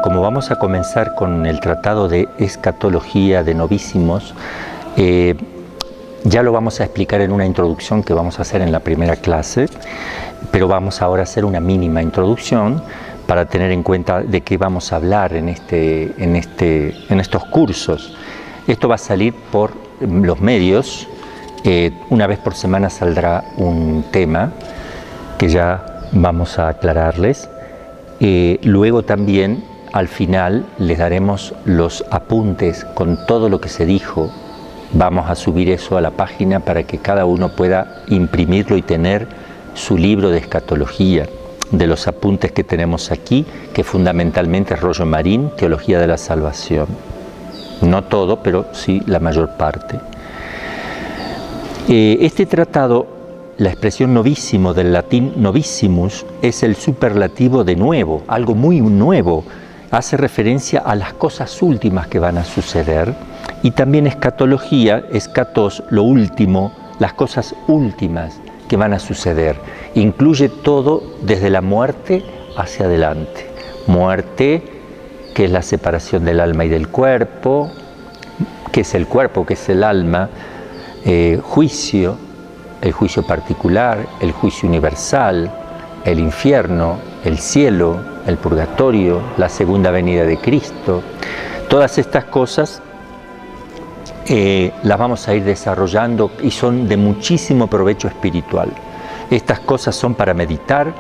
Como vamos a comenzar con el tratado de escatología de novísimos, ya lo vamos a explicar en una introducción que vamos a hacer en la primera clase, pero vamos ahora a hacer una mínima introducción para tener en cuenta de qué vamos a hablar en estos cursos. Esto va a salir por los medios, una vez por semana saldrá un tema que ya vamos a aclararles. Luego también al final les daremos los apuntes con todo lo que se dijo. Vamos a subir eso a la página para que cada uno pueda imprimirlo y tener su libro de escatología, de los apuntes que tenemos aquí, que fundamentalmente es Rollo Marín, Teología de la Salvación. No todo, pero sí la mayor parte. Este tratado, la expresión novísimo del latín novissimus, es el superlativo de nuevo, algo muy nuevo. Hace referencia a las cosas últimas que van a suceder. Y también escatología, escatos, lo último, las cosas últimas que van a suceder. Incluye todo desde la muerte hacia adelante. Muerte, que es la separación del alma y del cuerpo, que es el cuerpo, que es el alma, juicio, el juicio particular, el juicio universal, el infierno, el cielo, el purgatorio, la segunda venida de Cristo. Todas estas cosas las vamos a ir desarrollando y son de muchísimo provecho espiritual. Estas cosas son para meditar,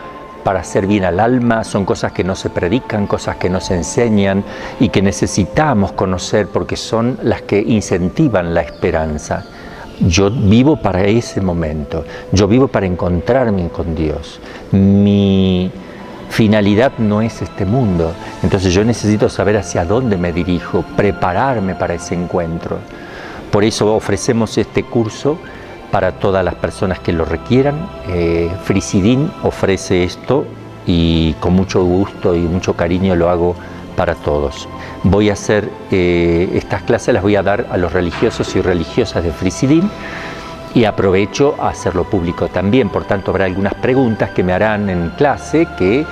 para hacer bien al alma, son cosas que no se predican, cosas que no se enseñan y que necesitamos conocer porque son las que incentivan la esperanza. Yo vivo para ese momento, yo vivo para encontrarme con Dios. Mi finalidad no es este mundo, entonces yo necesito saber hacia dónde me dirijo, prepararme para ese encuentro. Por eso ofrecemos este curso para todas las personas que lo requieran. Frisidín ofrece esto y con mucho gusto y mucho cariño lo hago para todos. Voy a hacer estas clases, las voy a dar a los religiosos y religiosas de Frisidín y aprovecho a hacerlo público también. Por tanto, habrá algunas preguntas que me harán en clase que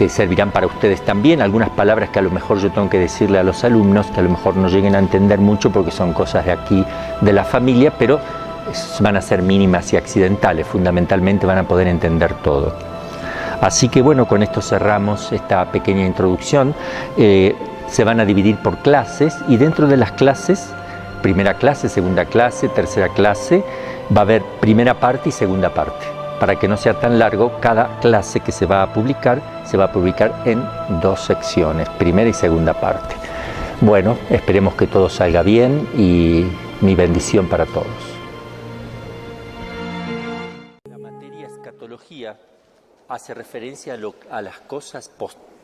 servirán para ustedes también, algunas palabras que a lo mejor yo tengo que decirle a los alumnos, que a lo mejor no lleguen a entender mucho porque son cosas de aquí, de la familia, pero van a ser mínimas y accidentales, fundamentalmente van a poder entender todo. Así que bueno, con esto cerramos esta pequeña introducción. Se van a dividir por clases y dentro de las clases, primera clase, segunda clase, tercera clase, va a haber primera parte y segunda parte. Para que no sea tan largo, cada clase que se va a publicar en 2 secciones, primera y segunda parte. Bueno, esperemos que todo salga bien y mi bendición para todos. La materia escatología hace referencia a las cosas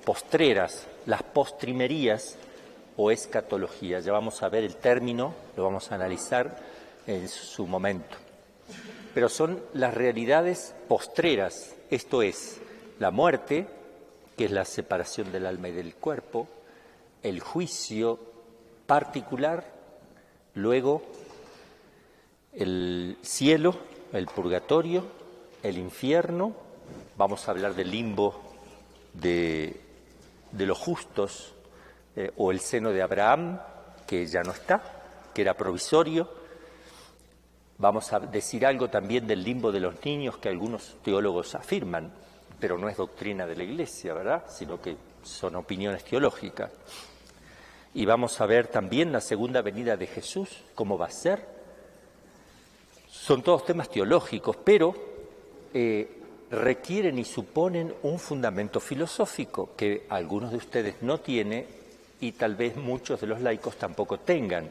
postreras, las postrimerías o escatología. Ya vamos a ver el término, lo vamos a analizar en su momento. Pero son las realidades postreras, esto es, la muerte, que es la separación del alma y del cuerpo, el juicio particular, luego el cielo, el purgatorio, el infierno, vamos a hablar del limbo de los justos, o el seno de Abraham, que ya no está, que era provisorio. Vamos a decir algo también del limbo de los niños que algunos teólogos afirman, pero no es doctrina de la Iglesia, ¿verdad? Sino que son opiniones teológicas. Y vamos a ver también la segunda venida de Jesús, cómo va a ser. Son todos temas teológicos, pero requieren y suponen un fundamento filosófico que algunos de ustedes no tienen y tal vez muchos de los laicos tampoco tengan.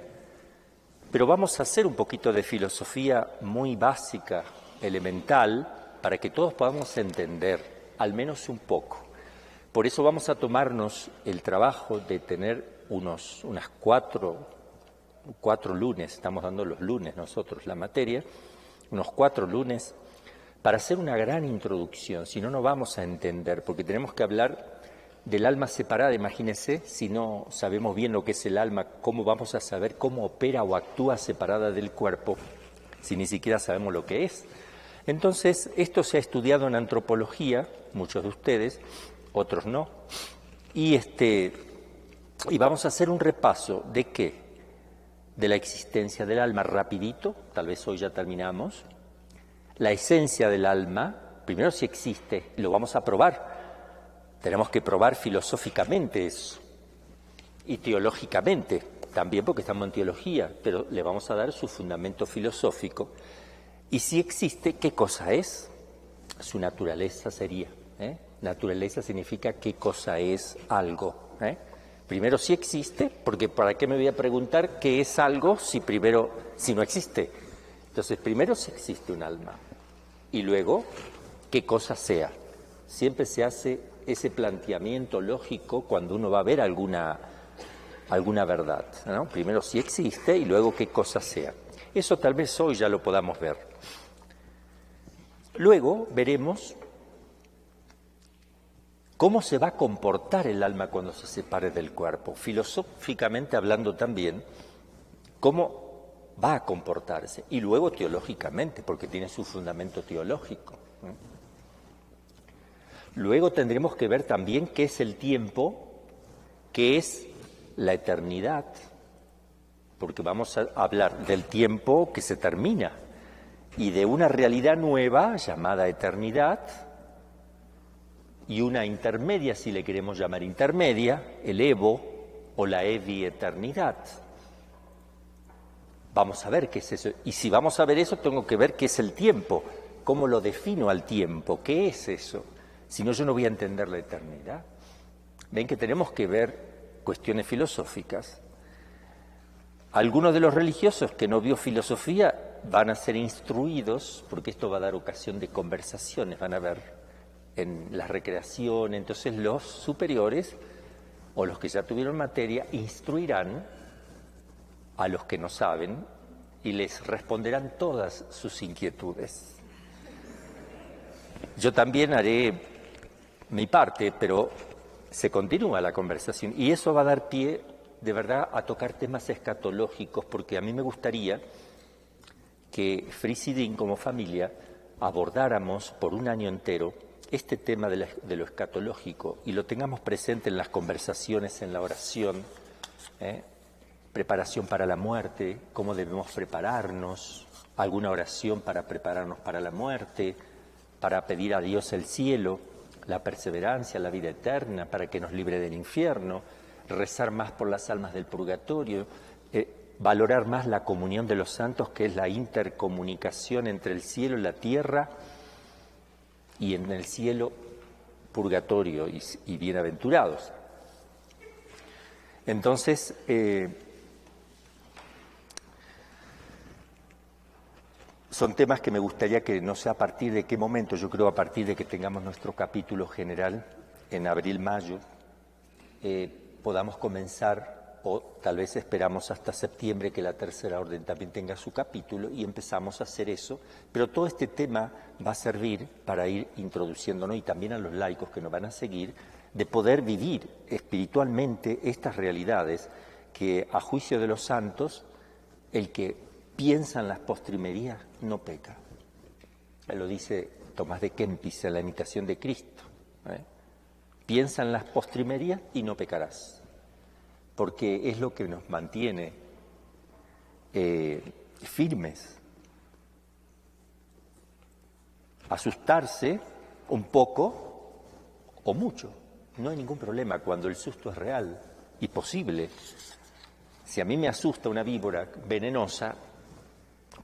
Pero vamos a hacer un poquito de filosofía muy básica, elemental, para que todos podamos entender, al menos un poco. Por eso vamos a tomarnos el trabajo de tener unas 4 lunes, estamos dando los lunes nosotros la materia, unos 4 lunes, para hacer una gran introducción, si no, no vamos a entender, porque tenemos que hablar del alma separada. Imagínense, si no sabemos bien lo que es el alma, ¿cómo vamos a saber cómo opera o actúa separada del cuerpo? Si ni siquiera sabemos lo que es. Entonces, esto se ha estudiado en antropología, muchos de ustedes, otros no, y vamos a hacer un repaso de qué, de la existencia del alma rapidito, tal vez hoy ya terminamos, la esencia del alma, primero si existe, lo vamos a probar, tenemos que probar filosóficamente eso, y teológicamente, también porque estamos en teología, pero le vamos a dar su fundamento filosófico. Y si existe, ¿qué cosa es? Su naturaleza sería. Naturaleza significa qué cosa es algo. Primero si existe, porque ¿para qué me voy a preguntar qué es algo si no existe? Entonces, primero si existe un alma. Y luego, qué cosa sea. Siempre se hace ese planteamiento lógico cuando uno va a ver alguna verdad, ¿no? Primero si existe y luego qué cosa sea. Eso tal vez hoy ya lo podamos ver. Luego veremos cómo se va a comportar el alma cuando se separe del cuerpo. Filosóficamente hablando también, cómo va a comportarse. Y luego teológicamente, porque tiene su fundamento teológico. Luego tendremos que ver también qué es el tiempo, qué es la eternidad, porque vamos a hablar del tiempo que se termina y de una realidad nueva llamada eternidad y una intermedia, si le queremos llamar intermedia, el Evo o la evi-eternidad. Vamos a ver qué es eso. Y si vamos a ver eso, tengo que ver qué es el tiempo, cómo lo defino al tiempo, qué es eso. Si no, yo no voy a entender la eternidad. Ven que tenemos que ver cuestiones filosóficas. Algunos de los religiosos que no vio filosofía van a ser instruidos, porque esto va a dar ocasión de conversaciones, van a ver en la recreación. Entonces los superiores o los que ya tuvieron materia instruirán a los que no saben y les responderán todas sus inquietudes. Yo también haré mi parte, pero se continúa la conversación y eso va a dar pie de verdad a tocar temas escatológicos, porque a mí me gustaría que Frisidín como familia abordáramos por un año entero este tema de lo escatológico y lo tengamos presente en las conversaciones, en la oración, preparación para la muerte, cómo debemos prepararnos, alguna oración para prepararnos para la muerte, para pedir a Dios el cielo, la perseverancia, la vida eterna, para que nos libre del infierno, rezar más por las almas del purgatorio, valorar más la comunión de los santos, que es la intercomunicación entre el cielo y la tierra, y en el cielo purgatorio y bienaventurados. Entonces, son temas que me gustaría que no sé a partir de qué momento, yo creo a partir de que tengamos nuestro capítulo general en abril-mayo, podamos comenzar, o tal vez esperamos hasta septiembre que la Tercera Orden también tenga su capítulo y empezamos a hacer eso, pero todo este tema va a servir para ir introduciéndonos y también a los laicos que nos van a seguir, de poder vivir espiritualmente estas realidades que a juicio de los santos, el que piensa en las postrimerías no peca. Lo dice Tomás de Kempis en la Imitación de Cristo. Piensa en las postrimerías y no pecarás, porque es lo que nos mantiene firmes. Asustarse un poco o mucho, no hay ningún problema cuando el susto es real y posible. Si a mí me asusta una víbora venenosa,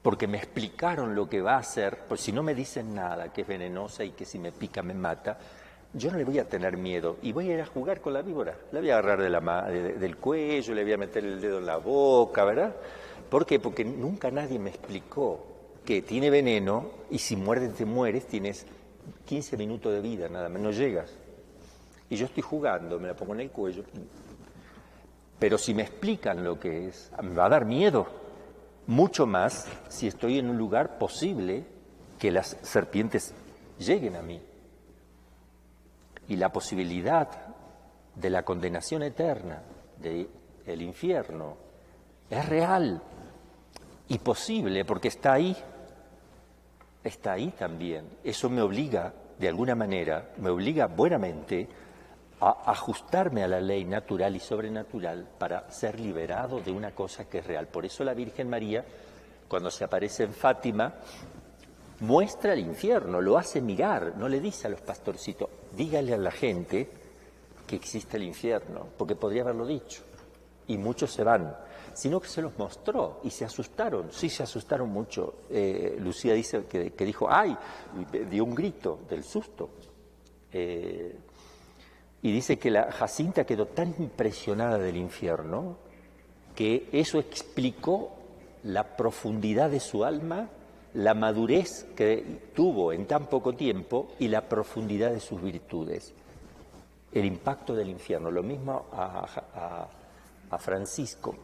porque me explicaron lo que va a hacer, pues si no me dicen nada, que es venenosa y que si me pica me mata, yo no le voy a tener miedo y voy a ir a jugar con la víbora. La voy a agarrar del cuello, le voy a meter el dedo en la boca, ¿verdad? ¿Por qué? Porque nunca nadie me explicó que tiene veneno y si muerdes te mueres, tienes 15 minutos de vida, nada más, no llegas. Y yo estoy jugando, me la pongo en el cuello. Pero si me explican lo que es, me va a dar miedo. Mucho más si estoy en un lugar posible que las serpientes lleguen a mí. Y la posibilidad de la condenación eterna, del infierno, es real y posible porque está ahí. está ahí también. Eso me obliga, de alguna manera, me obliga buenamente a ajustarme a la ley natural y sobrenatural para ser liberado de una cosa que es real. Por eso la Virgen María, cuando se aparece en Fátima, muestra el infierno, lo hace mirar, no le dice a los pastorcitos, dígale a la gente que existe el infierno, porque podría haberlo dicho, y muchos se van, sino que se los mostró y se asustaron, sí se asustaron mucho. Lucía dice que dijo, ¡ay!, dio un grito del susto. Y dice que la Jacinta quedó tan impresionada del infierno que eso explicó la profundidad de su alma, la madurez que tuvo en tan poco tiempo y la profundidad de sus virtudes. El impacto del infierno, lo mismo a Francisco.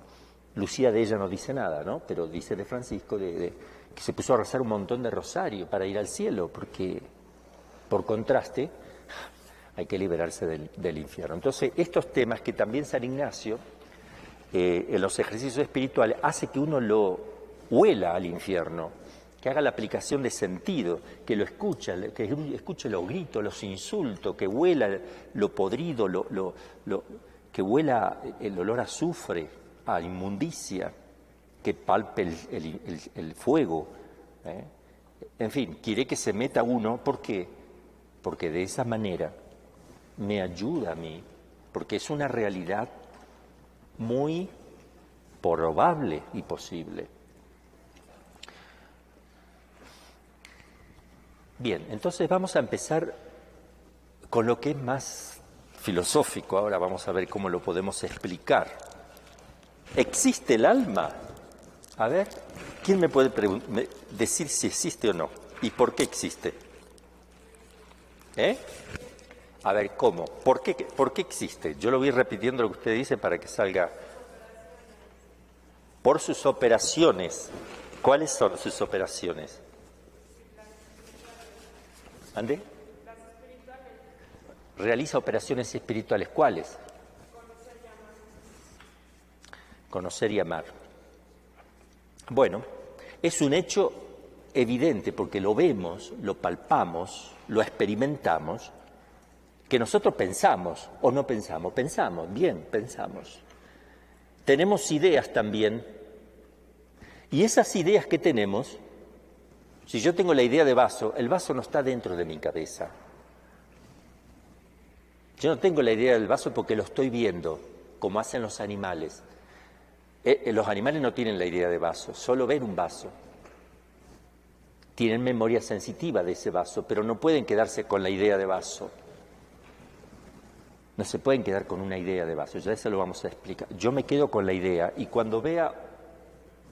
Lucía de ella no dice nada, ¿no? Pero dice de Francisco que se puso a rezar un montón de rosario para ir al cielo, porque por contraste hay que liberarse del infierno. Entonces, estos temas que también San Ignacio, en los ejercicios espirituales, hace que uno lo huela al infierno, que haga la aplicación de sentido, que lo escucha, que escuche los gritos, los insultos, que huela lo podrido, que huela el olor a azufre, a inmundicia, que palpe el fuego. En fin, quiere que se meta uno, ¿por qué? Porque de esa manera me ayuda a mí, porque es una realidad muy probable y posible. Bien, entonces vamos a empezar con lo que es más filosófico. Ahora vamos a ver cómo lo podemos explicar. ¿Existe el alma? A ver, ¿quién me puede decir si existe o no? ¿Y por qué existe? A ver, ¿cómo? ¿Por qué existe? Yo lo voy repitiendo lo que usted dice para que salga. Por sus operaciones. ¿Cuáles son sus operaciones? ¿Ande? Realiza operaciones espirituales. ¿Cuáles? Conocer y amar. Bueno, es un hecho evidente porque lo vemos, lo palpamos, lo experimentamos, que nosotros pensamos o no pensamos. Pensamos, bien, pensamos. Tenemos ideas también, y esas ideas que tenemos, si yo tengo la idea de vaso, el vaso no está dentro de mi cabeza. Yo no tengo la idea del vaso porque lo estoy viendo, como hacen los animales. Los animales no tienen la idea de vaso, solo ven un vaso. Tienen memoria sensitiva de ese vaso, pero no pueden quedarse con la idea de vaso. No se pueden quedar con una idea de vaso, ya eso lo vamos a explicar. Yo me quedo con la idea y cuando vea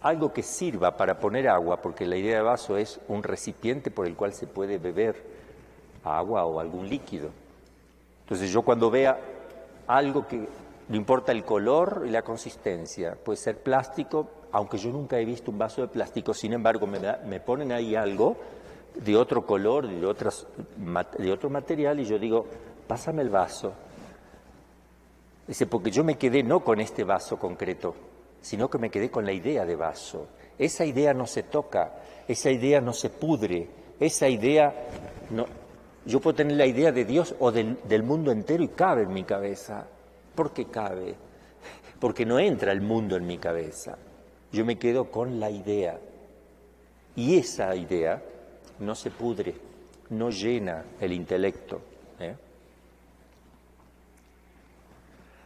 algo que sirva para poner agua, porque la idea de vaso es un recipiente por el cual se puede beber agua o algún líquido. Entonces yo cuando vea algo que no importa el color y la consistencia, puede ser plástico, aunque yo nunca he visto un vaso de plástico, sin embargo me ponen ahí algo de otro color, de otro material y yo digo, pásame el vaso. Dice, porque yo me quedé no con este vaso concreto, sino que me quedé con la idea de vaso. Esa idea no se toca, esa idea no se pudre, esa idea no. Yo puedo tener la idea de Dios o del mundo entero y cabe en mi cabeza. ¿Por qué cabe? Porque no entra el mundo en mi cabeza. Yo me quedo con la idea. Y esa idea no se pudre, no llena el intelecto.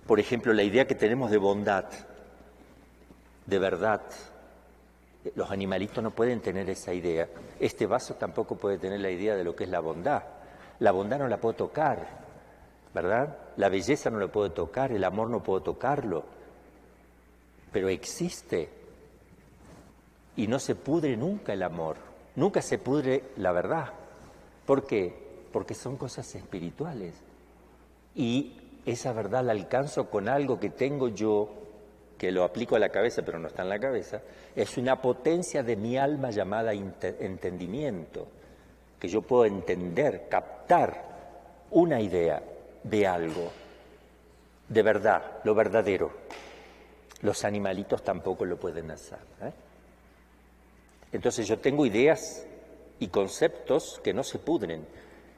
Por ejemplo, la idea que tenemos de bondad, de verdad. Los animalitos no pueden tener esa idea. Este vaso tampoco puede tener la idea de lo que es la bondad. La bondad no la puedo tocar, ¿verdad? La belleza no la puedo tocar, el amor no puedo tocarlo. Pero existe. Y no se pudre nunca el amor, nunca se pudre la verdad. ¿Por qué? Porque son cosas espirituales. Y esa verdad la alcanzo con algo que tengo yo, que lo aplico a la cabeza, pero no está en la cabeza, es una potencia de mi alma llamada entendimiento, que yo puedo entender, captar una idea de algo, de verdad, lo verdadero. Los animalitos tampoco lo pueden hacer. Entonces yo tengo ideas y conceptos que no se pudren,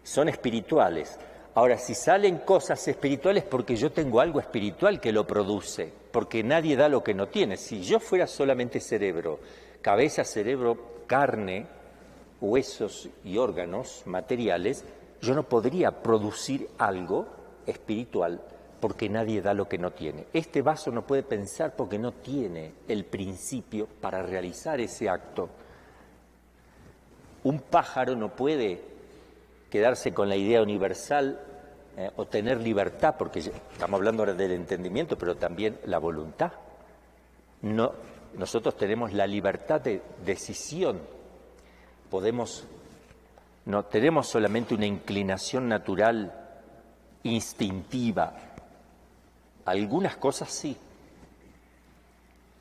son espirituales. Ahora, si salen cosas espirituales porque yo tengo algo espiritual que lo produce, porque nadie da lo que no tiene. Si yo fuera solamente cerebro, cabeza, cerebro, carne, huesos y órganos materiales, yo no podría producir algo espiritual porque nadie da lo que no tiene. Este vaso no puede pensar porque no tiene el principio para realizar ese acto. Un pájaro no puede quedarse con la idea universal o tener libertad, porque estamos hablando ahora del entendimiento, pero también la voluntad. No, nosotros tenemos la libertad de decisión. No tenemos solamente una inclinación natural, instintiva. Algunas cosas sí.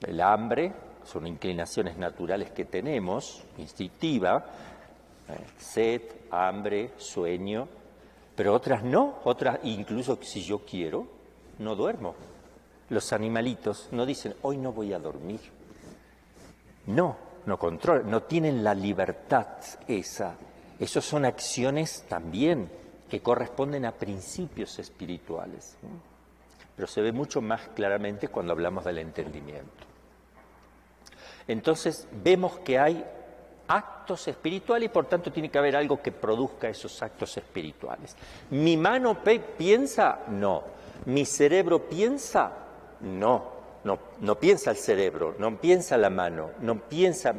El hambre son inclinaciones naturales que tenemos, instintiva, sed, hambre, sueño, pero otras no, otras incluso si yo quiero, no duermo. Los animalitos no dicen, hoy no voy a dormir. No controlan, no tienen la libertad esa. Esas son acciones también que corresponden a principios espirituales. Pero se ve mucho más claramente cuando hablamos del entendimiento. Entonces vemos que hay actos espirituales y por tanto tiene que haber algo que produzca esos actos espirituales. ¿Mi mano piensa? No. ¿Mi cerebro piensa? No piensa el cerebro, no piensa la mano, no piensa...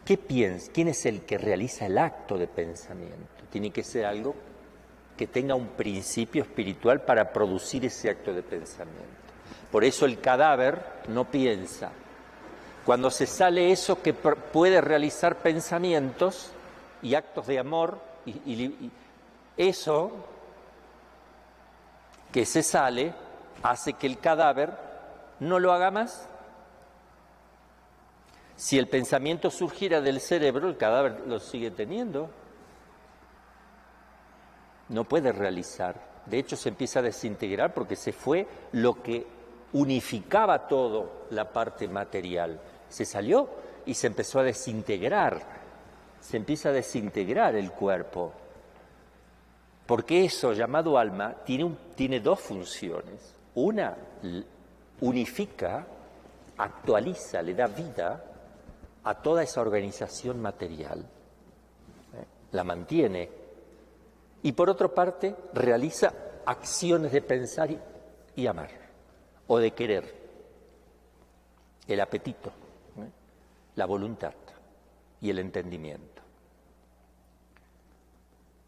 ¿Qué piensa? ¿Quién es el que realiza el acto de pensamiento? Tiene que ser algo que tenga un principio espiritual para producir ese acto de pensamiento. Por eso el cadáver no piensa. Cuando se sale eso que puede realizar pensamientos y actos de amor, y eso que se sale hace que el cadáver no lo haga más. Si el pensamiento surgiera del cerebro, el cadáver lo sigue teniendo. No puede realizar. De hecho, se empieza a desintegrar porque se fue lo que unificaba todo la parte material. Se salió y se empezó a desintegrar. Se empieza a desintegrar el cuerpo. Porque eso, llamado alma, tiene dos funciones. Una, unifica, actualiza, le da vida a toda esa organización material. La mantiene. Y por otra parte, realiza acciones de pensar y amar, o de querer, el apetito, la voluntad y el entendimiento.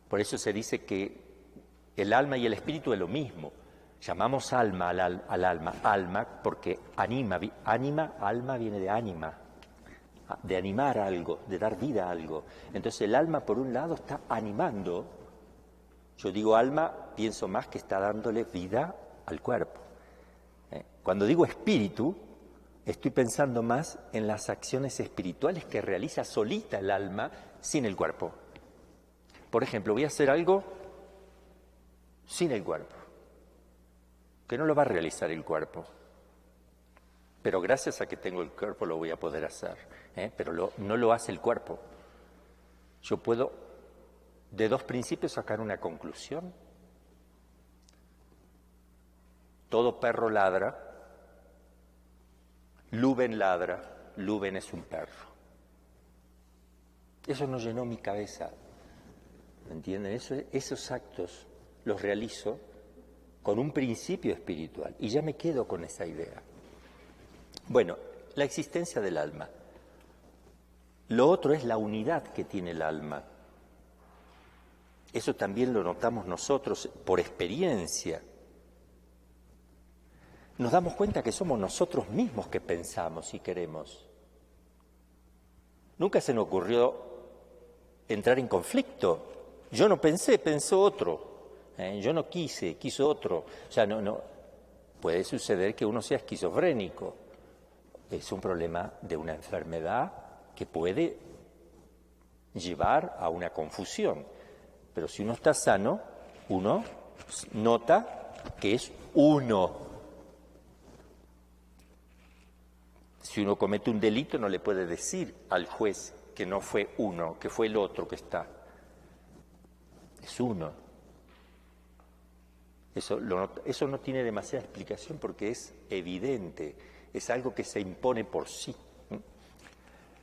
Por eso se dice que el alma y el espíritu es lo mismo. Llamamos alma al alma, alma porque alma viene de ánima, de animar algo, de dar vida a algo. Entonces el alma por un lado está animando. Yo digo alma, pienso más que está dándole vida al cuerpo. Cuando digo espíritu, estoy pensando más en las acciones espirituales que realiza solita el alma sin el cuerpo. Por ejemplo, voy a hacer algo sin el cuerpo, que no lo va a realizar el cuerpo. Pero gracias a que tengo el cuerpo lo voy a poder hacer. Pero no lo hace el cuerpo. Yo puedo de dos principios sacar una conclusión. Todo perro ladra, Luben ladra, Luben es un perro. Eso no llenó mi cabeza, ¿me entienden? Esos actos los realizo con un principio espiritual y ya me quedo con esa idea. Bueno, la existencia del alma. Lo otro es la unidad que tiene el alma. Eso también lo notamos nosotros por experiencia. Nos damos cuenta que somos nosotros mismos que pensamos y queremos. Nunca se nos ocurrió entrar en conflicto. Yo no pensé, pensó otro. Yo no quise, quiso otro. O sea, no. Puede suceder que uno sea esquizofrénico. Es un problema de una enfermedad que puede llevar a una confusión. Pero si uno está sano, uno nota que es uno. Si uno comete un delito, no le puede decir al juez que no fue uno, que fue el otro que está. Es uno. Eso no tiene demasiada explicación porque es evidente, es algo que se impone por sí.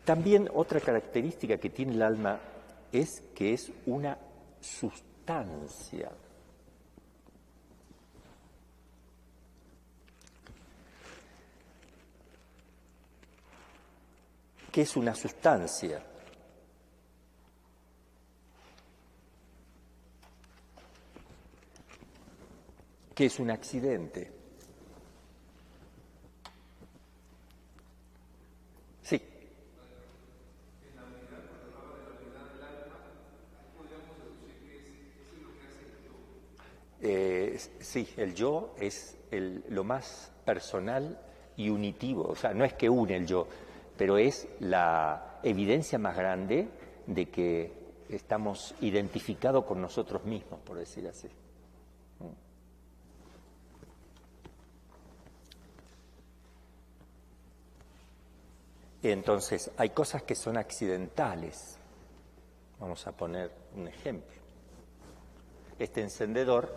También otra característica que tiene el alma es que es una sustancia. ¿Qué es una sustancia? ¿Qué es un accidente? Sí. En la unidad, cuando hablaba de la unidad del alma, podríamos deducir que eso es lo que hace el yo. Sí, el yo es lo más personal y unitivo, o sea, no es que une el yo, pero es la evidencia más grande de que estamos identificados con nosotros mismos, por decir así. Entonces, hay cosas que son accidentales. Vamos a poner un ejemplo. Este encendedor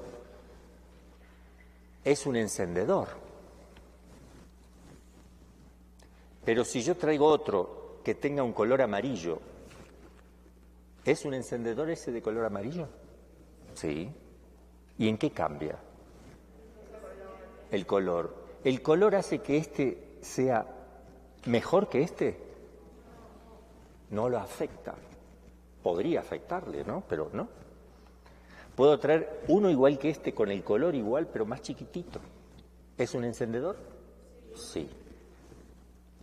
es un encendedor. Pero si yo traigo otro que tenga un color amarillo, ¿es un encendedor ese de color amarillo? Sí. ¿Y en qué cambia? El color. ¿El color hace que este sea mejor que este? No lo afecta. Podría afectarle, ¿no? Pero no. Puedo traer uno igual que este, con el color igual, pero más chiquitito. ¿Es un encendedor? Sí.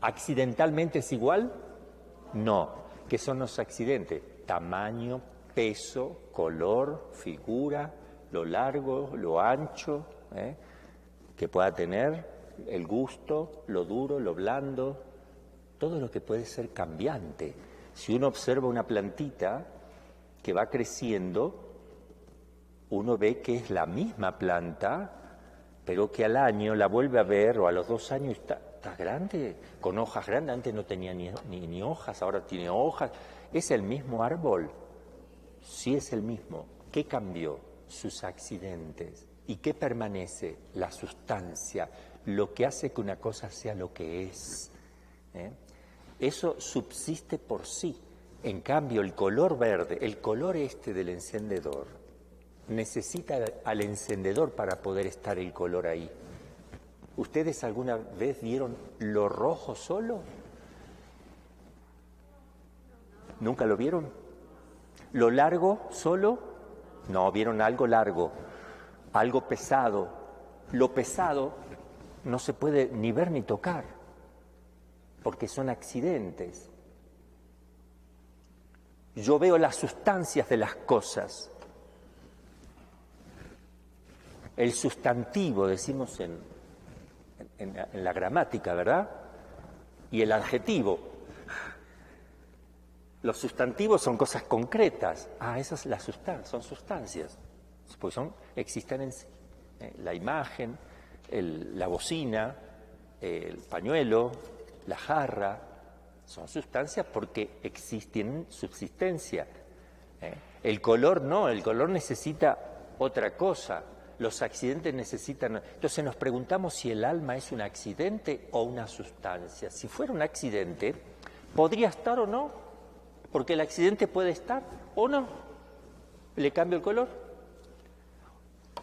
¿Accidentalmente es igual? No. ¿Qué son los accidentes? Tamaño, peso, color, figura, lo largo, lo ancho, que pueda tener, el gusto, lo duro, lo blando, todo lo que puede ser cambiante. Si uno observa una plantita que va creciendo, uno ve que es la misma planta, pero que al año la vuelve a ver, o a los 2 años está grande, con hojas grandes. Antes no tenía ni hojas, ahora tiene hojas. ¿Es el mismo árbol? Sí, es el mismo. ¿Qué cambió? Sus accidentes. ¿Y qué permanece? La sustancia, lo que hace que una cosa sea lo que es. Eso subsiste por sí. En cambio, el color verde, el color este del encendedor, necesita al encendedor para poder estar el color ahí. ¿Ustedes alguna vez vieron lo rojo solo? ¿Nunca lo vieron? ¿Lo largo solo? No, vieron algo largo, algo pesado. Lo pesado no se puede ni ver ni tocar, porque son accidentes. Yo veo las sustancias de las cosas. El sustantivo, decimos en la gramática, ¿verdad? Y el adjetivo. Los sustantivos son cosas concretas. Esas son sustancias. Pues existen en sí. La imagen, la bocina, el pañuelo, la jarra, son sustancias porque existen subsistencia. El color no, el color necesita otra cosa. Los accidentes necesitan... Entonces nos preguntamos si el alma es un accidente o una sustancia. Si fuera un accidente, ¿podría estar o no? Porque el accidente puede estar o no. ¿Le cambio el color?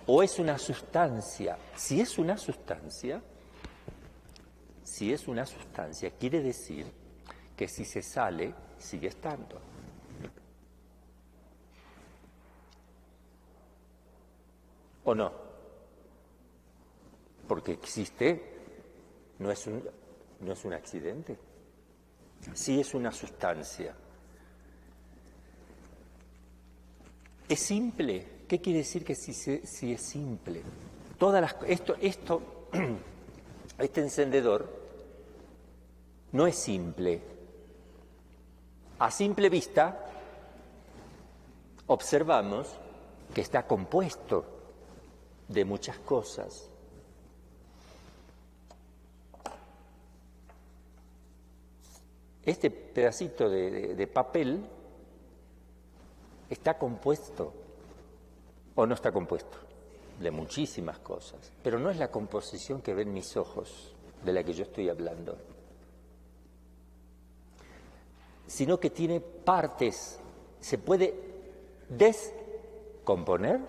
¿O es una sustancia? Si es una sustancia, quiere decir que si se sale, sigue estando. ¿O no? Porque existe, no es un accidente. Sí es una sustancia. ¿Es simple? ¿Qué quiere decir que si es simple? Este encendedor no es simple. A simple vista observamos que está compuesto de muchas cosas. Este pedacito de papel está compuesto, o no está compuesto, de muchísimas cosas, pero no es la composición que ven mis ojos, de la que yo estoy hablando, sino que tiene partes, se puede descomponer,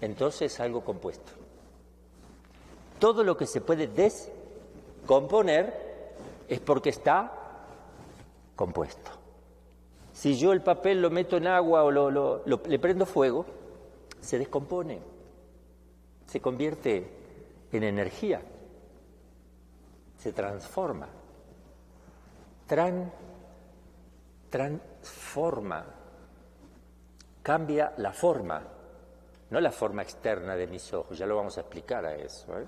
entonces es algo compuesto. Todo lo que se puede descomponer es porque está compuesto. Si yo el papel lo meto en agua o le prendo fuego, se descompone, se convierte en energía, se transforma, transforma, cambia la forma, no la forma externa de mis ojos, ya lo vamos a explicar a eso, ¿eh?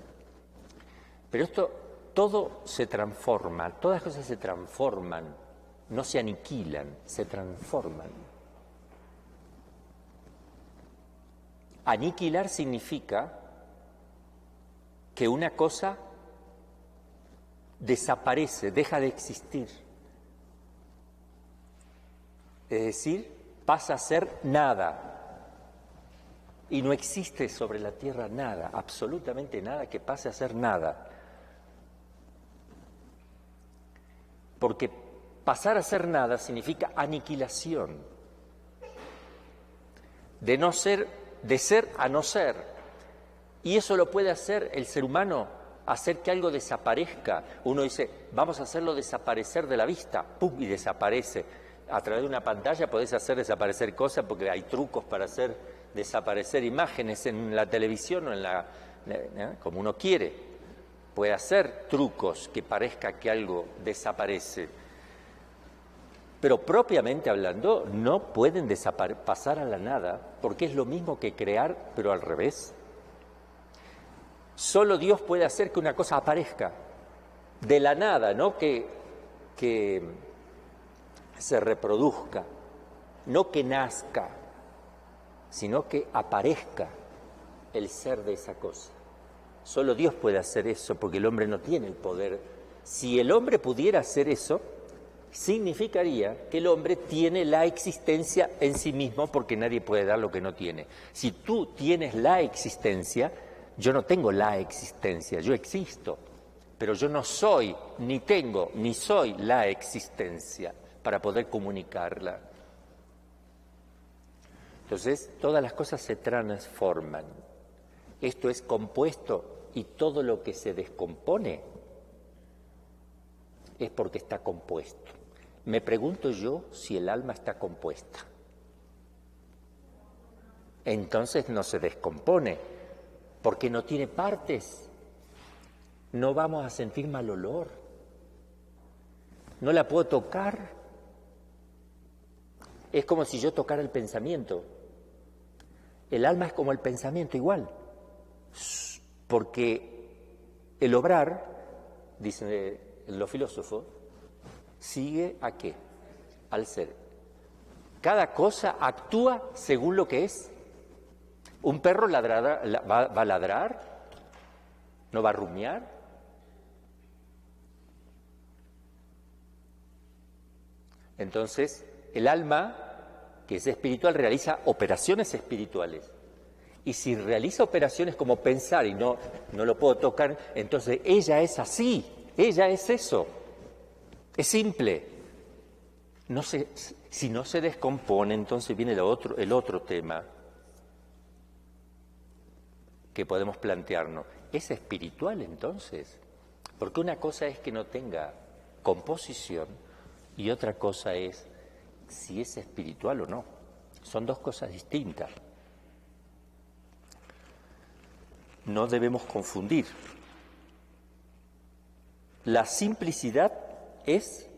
Pero esto, todo se transforma, todas las cosas se transforman, no se aniquilan, se transforman. Aniquilar significa que una cosa desaparece, deja de existir. Es decir, pasa a ser nada. Y no existe sobre la tierra nada, absolutamente nada que pase a ser nada. Porque pasar a ser nada significa aniquilación. De ser a no ser. Y eso lo puede hacer el ser humano, hacer que algo desaparezca. Uno dice, vamos a hacerlo desaparecer de la vista, ¡pum!, y desaparece. A través de una pantalla podés hacer desaparecer cosas porque hay trucos para hacer desaparecer imágenes en la televisión o como uno quiere. Puede hacer trucos que parezca que algo desaparece. Pero propiamente hablando, no pueden pasar a la nada, porque es lo mismo que crear, pero al revés. Solo Dios puede hacer que una cosa aparezca de la nada, no que se reproduzca, no que nazca, sino que aparezca el ser de esa cosa. Solo Dios puede hacer eso, porque el hombre no tiene el poder. Si el hombre pudiera hacer eso, significaría que el hombre tiene la existencia en sí mismo, porque nadie puede dar lo que no tiene. Si tú tienes la existencia, yo no tengo la existencia, yo existo, pero yo no soy, ni tengo, ni soy la existencia para poder comunicarla. Entonces, todas las cosas se transforman. Esto es compuesto, y todo lo que se descompone es porque está compuesto. Me pregunto yo si el alma está compuesta. Entonces no se descompone, porque no tiene partes. No vamos a sentir mal olor. No la puedo tocar. Es como si yo tocara el pensamiento. El alma es como el pensamiento igual. Porque el obrar, dicen los filósofos, sigue ¿a qué? Al ser. Cada cosa actúa según lo que es. Un perro va a ladrar, no va a rumiar. Entonces, el alma, que es espiritual, realiza operaciones espirituales. Y si realiza operaciones como pensar y no lo puedo tocar, entonces ella es así, ella es eso. Es simple. Si no se descompone, entonces viene el otro tema que podemos plantearnos. ¿Es espiritual entonces? Porque una cosa es que no tenga composición y otra cosa es si es espiritual o no. Son dos cosas distintas. No debemos confundir. La simplicidad es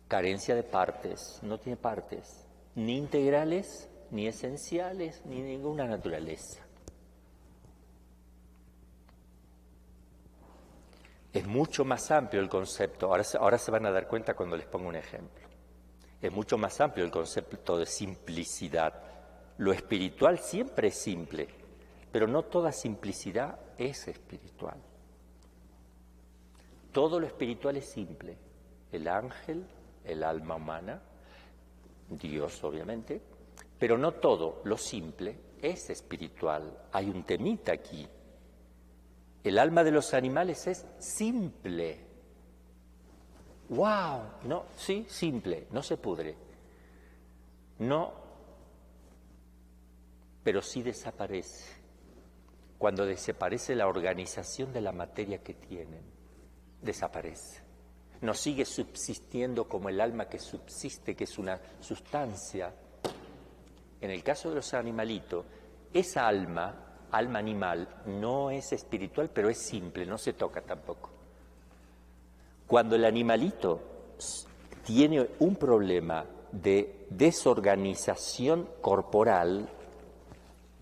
carencia de partes, no tiene partes, ni integrales, ni esenciales, ni ninguna naturaleza. Es mucho más amplio el concepto, ahora se van a dar cuenta cuando les pongo un ejemplo. Es mucho más amplio el concepto de simplicidad. Lo espiritual siempre es simple, pero no toda simplicidad es espiritual. Todo lo espiritual es simple, el ángel, el alma humana, Dios obviamente, pero no todo lo simple es espiritual. Hay un temita aquí. El alma de los animales es simple. ¡Wow! No, sí, simple, no se pudre. No, pero sí desaparece. Cuando desaparece la organización de la materia que tienen, desaparece. No sigue subsistiendo como el alma que subsiste, que es una sustancia. En el caso de los animalitos, esa alma animal, no es espiritual, pero es simple, no se toca tampoco. Cuando el animalito tiene un problema de desorganización corporal,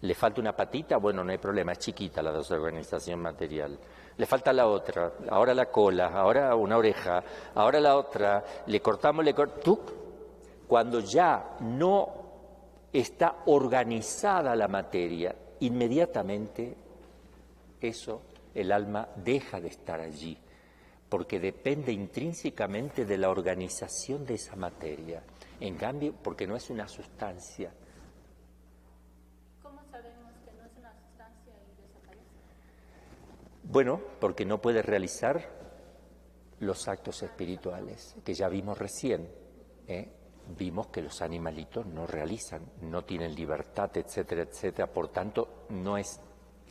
le falta una patita, bueno, no hay problema, es chiquita la desorganización material. Le falta la otra, ahora la cola, ahora una oreja, ahora la otra, le cortamos, cuando ya no está organizada la materia, inmediatamente eso, el alma deja de estar allí, porque depende intrínsecamente de la organización de esa materia. En cambio, porque no es una sustancia. ¿Cómo sabemos que no es una sustancia y desaparece? Bueno, porque no puede realizar los actos espirituales, que ya vimos recién, Vimos que los animalitos no realizan, no tienen libertad, etcétera, etcétera. Por tanto, no es,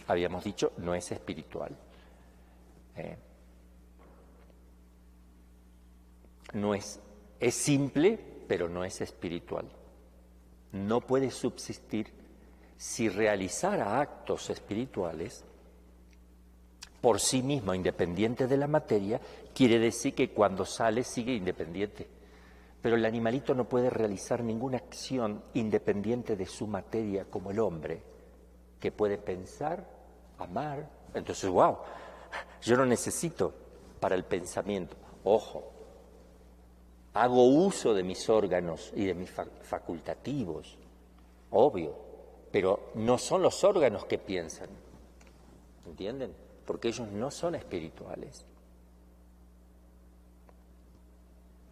habíamos dicho, no es espiritual. No es simple, pero no es espiritual. No puede subsistir. Si realizara actos espirituales por sí mismo, independiente de la materia, quiere decir que cuando sale sigue independiente. Pero el animalito no puede realizar ninguna acción independiente de su materia como el hombre, que puede pensar, amar. Entonces, wow, yo no necesito para el pensamiento. Ojo, hago uso de mis órganos y de mis facultativos, obvio, pero no son los órganos que piensan, ¿entienden? Porque ellos no son espirituales.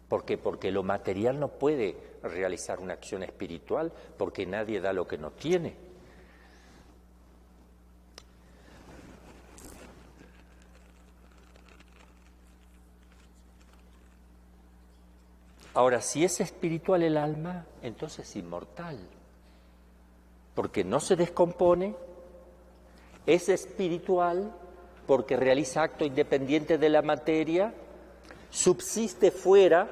¿Por qué? Porque lo material no puede realizar una acción espiritual, porque nadie da lo que no tiene. Ahora, si es espiritual el alma, entonces es inmortal, porque no se descompone, es espiritual porque realiza acto independiente de la materia, subsiste fuera,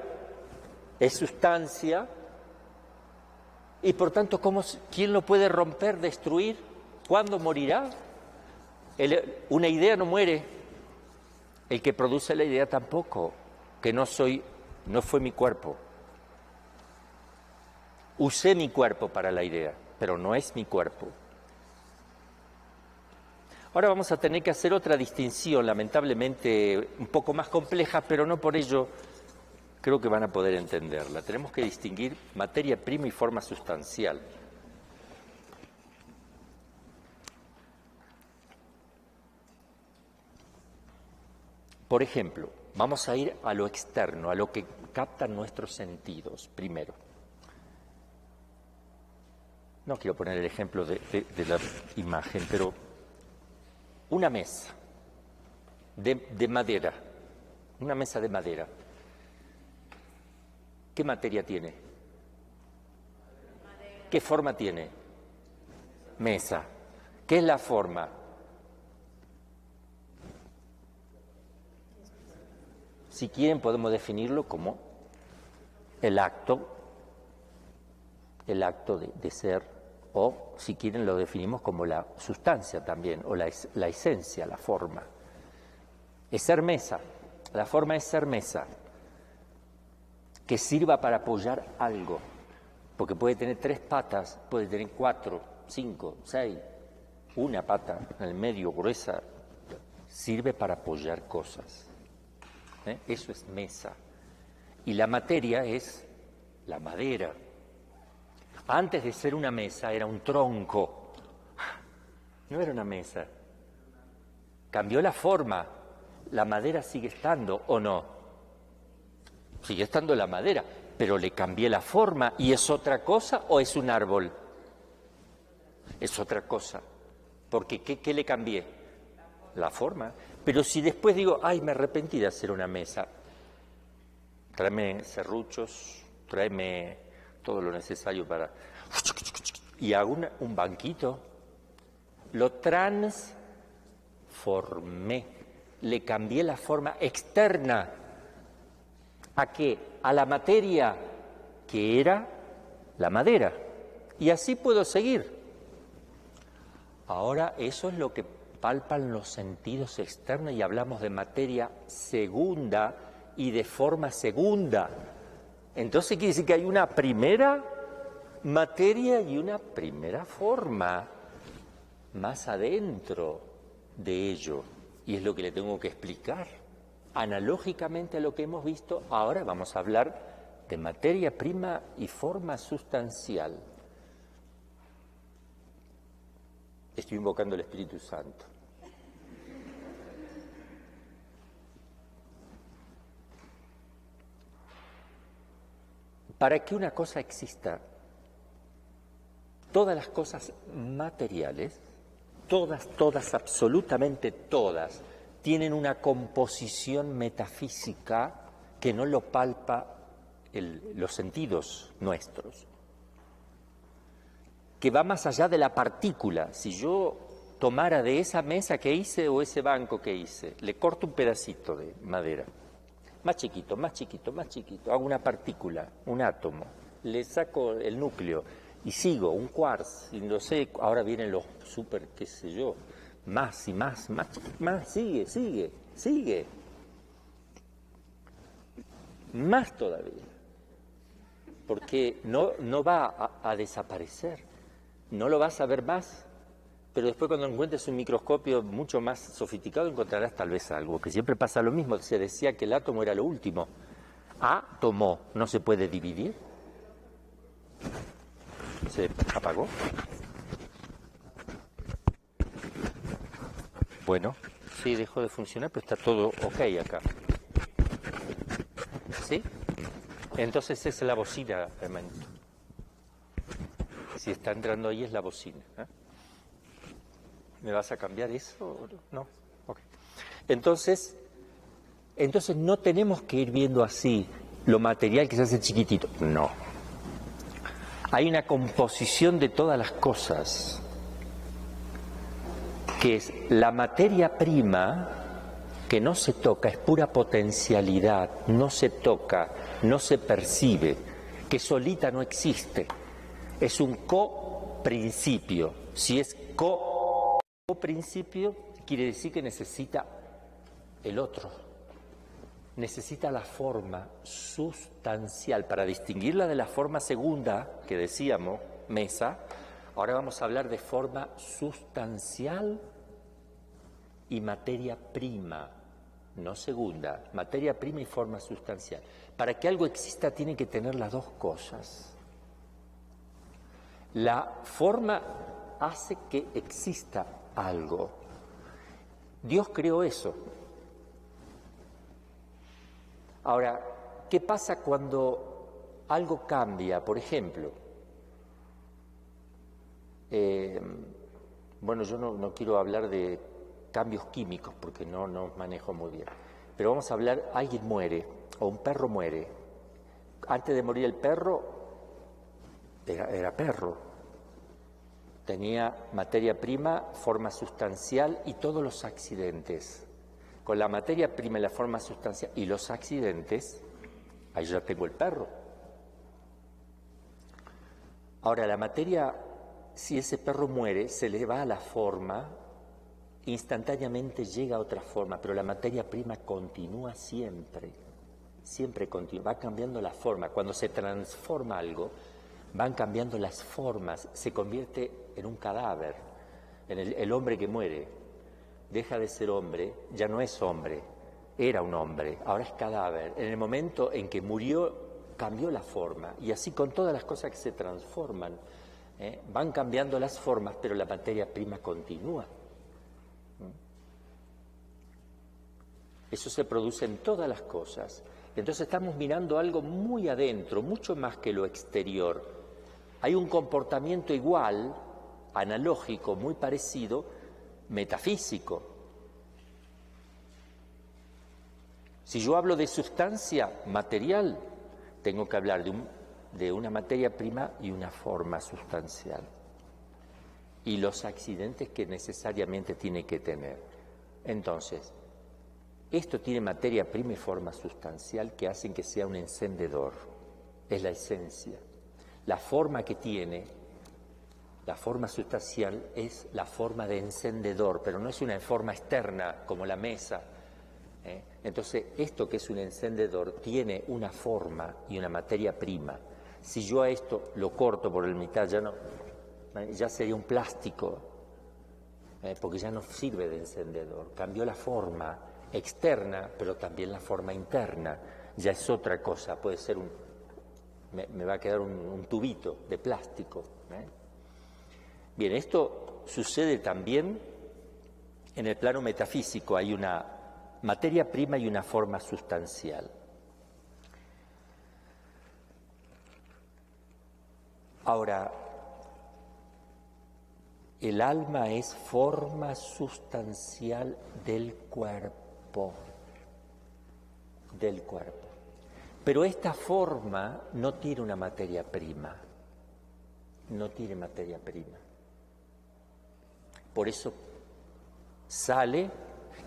es sustancia, y por tanto, ¿quién lo puede romper, destruir? ¿Cuándo morirá? Una idea no muere, el que produce la idea tampoco, que no fue mi cuerpo. Usé mi cuerpo para la idea, pero no es mi cuerpo. Ahora vamos a tener que hacer otra distinción, lamentablemente un poco más compleja, pero no por ello creo que van a poder entenderla. Tenemos que distinguir materia prima y forma sustancial. Por ejemplo, vamos a ir a lo externo, a lo que captan nuestros sentidos primero. No quiero poner el ejemplo de la imagen, pero una mesa de madera, una mesa de madera. ¿Qué materia tiene? Madera. ¿Qué forma tiene? Mesa. ¿Qué es la forma? Si quieren podemos definirlo como el acto de ser, o si quieren lo definimos como la sustancia también, o la esencia, la forma. Es ser mesa, la forma es ser mesa, que sirva para apoyar algo, porque puede tener 3 patas, puede tener 4, 5, 6, una pata en el medio gruesa, sirve para apoyar cosas. Eso es mesa. Y la materia es la madera. Antes de ser una mesa era un tronco, no era una mesa. Cambió la forma, la madera sigue estando o no. sigue estando la madera, pero le cambié la forma y es otra cosa o es un árbol. Es otra cosa, porque ¿qué le cambié? La forma. Pero si después digo, ay, me arrepentí de hacer una mesa, tráeme serruchos, tráeme todo lo necesario para... Y hago un banquito, lo transformé, le cambié la forma externa. ¿A qué? A la materia que era la madera. Y así puedo seguir. Ahora eso es lo que palpan los sentidos externos y hablamos de materia segunda y de forma segunda. Entonces quiere decir que hay una primera materia y una primera forma más adentro de ello. Y es lo que le tengo que explicar. Analógicamente a lo que hemos visto, ahora vamos a hablar de materia prima y forma sustancial. Estoy invocando el Espíritu Santo. Para que una cosa exista, todas las cosas materiales, todas, absolutamente todas, tienen una composición metafísica que no lo palpa los sentidos nuestros, que va más allá de la partícula. Si yo tomara de esa mesa que hice o ese banco que hice, le corto un pedacito de madera, más chiquito, más chiquito, más chiquito, hago una partícula, un átomo, le saco el núcleo y sigo, un quartz, y no sé, ahora vienen los súper, qué sé yo, más y más, sigue, más todavía, porque no va a desaparecer, no lo vas a ver más, pero después cuando encuentres un microscopio mucho más sofisticado encontrarás tal vez algo, que siempre pasa lo mismo, se decía que el átomo era lo último. Átomo no se puede dividir. ¿Se apagó? Bueno, sí, dejó de funcionar, pero está todo ok acá. ¿Sí? Entonces es la bocina, hermanito. Si está entrando ahí es la bocina. ¿Me vas a cambiar eso? No. Okay. Entonces no tenemos que ir viendo así lo material que se hace chiquitito. No. Hay una composición de todas las cosas, que es la materia prima que no se toca, es pura potencialidad, no se toca, no se percibe, que solita no existe. Es un coprincipio. Si es coprincipio, quiere decir que necesita el otro, necesita la forma sustancial. Para distinguirla de la forma segunda que decíamos, mesa, ahora vamos a hablar de forma sustancial y materia prima, no segunda, materia prima y forma sustancial. Para que algo exista tiene que tener las dos cosas. La forma hace que exista algo. Dios creó eso. Ahora, ¿qué pasa cuando algo cambia? Por ejemplo, bueno, yo no quiero hablar de cambios químicos porque no manejo muy bien, pero vamos a hablar, alguien muere o un perro muere. Antes de morir el perro era perro, tenía materia prima, forma sustancial y todos los accidentes. Con la materia prima y la forma sustancial y los accidentes, ahí ya tengo el perro. Ahora, la materia, si ese perro muere, se le va a la forma, instantáneamente llega a otra forma, pero la materia prima continúa siempre continúa, va cambiando la forma. Cuando se transforma algo, van cambiando las formas, se convierte en un cadáver, en el hombre que muere. Deja de ser hombre, ya no es hombre, era un hombre, ahora es cadáver. En el momento en que murió, cambió la forma, y así con todas las cosas que se transforman, van cambiando las formas, pero la materia prima continúa. Eso se produce en todas las cosas. Entonces estamos mirando algo muy adentro, mucho más que lo exterior. Hay un comportamiento igual, analógico, muy parecido, metafísico. Si yo hablo de sustancia material, tengo que hablar de una materia prima y una forma sustancial. Y los accidentes que necesariamente tiene que tener. Entonces, esto tiene materia prima y forma sustancial que hacen que sea un encendedor. Es la esencia. La forma que tiene, la forma sustancial, es la forma de encendedor, pero no es una forma externa como la mesa. Entonces, esto que es un encendedor tiene una forma y una materia prima. Si yo a esto lo corto por el mitad, ya sería un plástico, porque ya no sirve de encendedor. Cambió la forma externa, pero también la forma interna. Ya es otra cosa, puede ser me va a quedar un tubito de plástico. Bien, esto sucede también en el plano metafísico. Hay una materia prima y una forma sustancial. Ahora, el alma es forma sustancial del cuerpo, Pero esta forma no tiene una materia prima, no tiene materia prima. Por eso sale.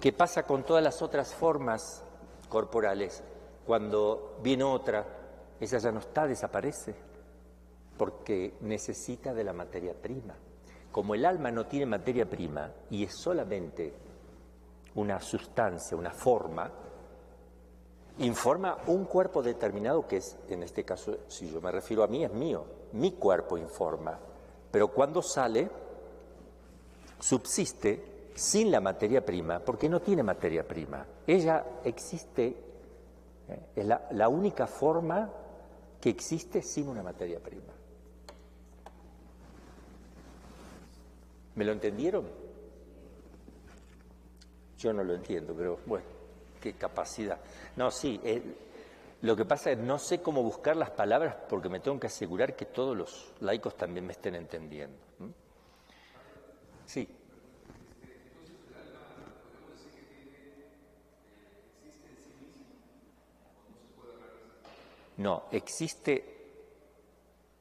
¿Qué pasa con todas las otras formas corporales? Cuando viene otra, esa ya no está, desaparece, porque necesita de la materia prima. Como el alma no tiene materia prima y es solamente una sustancia, una forma, informa un cuerpo determinado que es, en este caso, si yo me refiero a mí, es mío, mi cuerpo informa. Pero cuando sale, subsiste sin la materia prima, porque no tiene materia prima. Ella existe, es la única forma que existe sin una materia prima. ¿Me lo entendieron? Yo no lo entiendo, pero bueno, qué capacidad. No, sí, lo que pasa es que no sé cómo buscar las palabras porque me tengo que asegurar que todos los laicos también me estén entendiendo. Sí. No,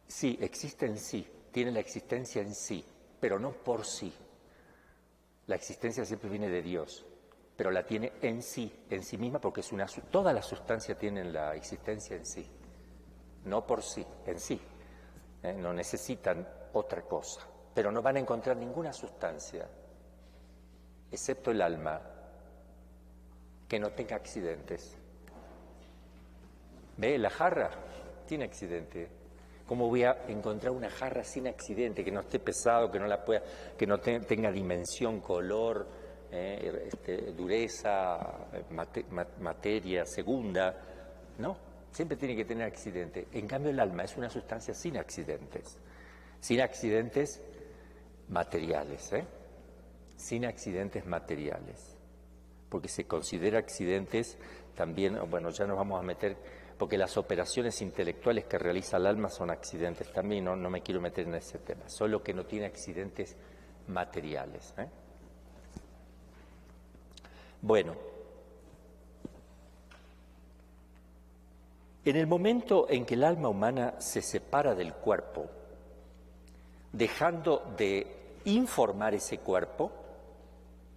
sí, existe en sí, tiene la existencia en sí, pero no por sí. La existencia siempre viene de Dios, pero la tiene en sí misma, porque toda la sustancia tiene la existencia en sí, no por sí, en sí. No necesitan otra cosa, pero no van a encontrar ninguna sustancia, excepto el alma, que no tenga accidentes. ¿Ve? La jarra tiene accidente. ¿Cómo voy a encontrar una jarra sin accidente, que no esté pesado, que no tenga dimensión, color, dureza, materia segunda? No, siempre tiene que tener accidente. En cambio el alma es una sustancia sin accidentes materiales, sin accidentes materiales, porque se considera accidentes también, bueno, ya nos vamos a meter, porque las operaciones intelectuales que realiza el alma son accidentes también, no me quiero meter en ese tema, solo que no tiene accidentes materiales. Bueno, en el momento en que el alma humana se separa del cuerpo, dejando de informar ese cuerpo,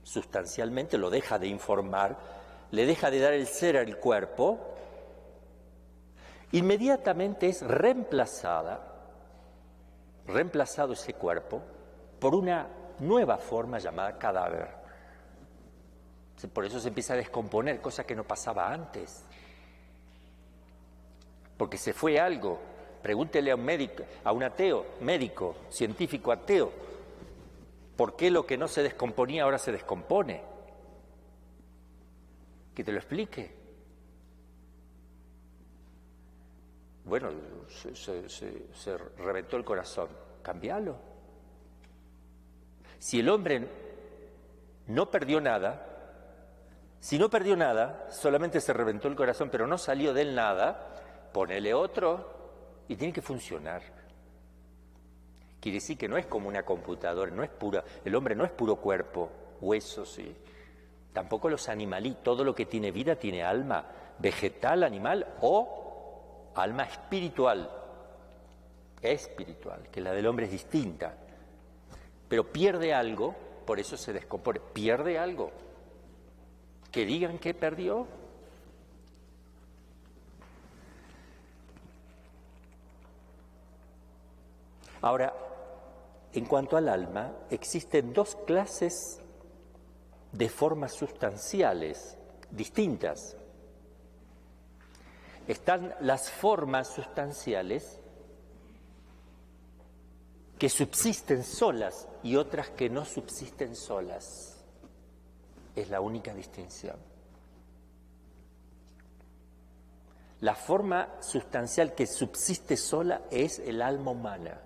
sustancialmente lo deja de informar, le deja de dar el ser al cuerpo, inmediatamente es reemplazado ese cuerpo por una nueva forma llamada cadáver. Por eso se empieza a descomponer, cosa que no pasaba antes. Porque se fue algo. Pregúntele a un médico, a un ateo, médico, científico ateo, ¿por qué lo que no se descomponía ahora se descompone? Que te lo explique. Bueno, se reventó el corazón, cámbialo. Si el hombre no perdió nada, Si no perdió nada, solamente se reventó el corazón, pero no salió del nada, ponele otro y tiene que funcionar. Quiere decir que no es como una computadora, no es pura, el hombre no es puro cuerpo, huesos, y tampoco los animalitos, todo lo que tiene vida tiene alma, vegetal, animal o alma espiritual, que la del hombre es distinta, pero pierde algo, por eso se descompone, pierde algo. Que digan que perdió. Ahora, en cuanto al alma, existen dos clases de formas sustanciales distintas. Están las formas sustanciales que subsisten solas y otras que no subsisten solas. Es la única distinción. La forma sustancial que subsiste sola es el alma humana.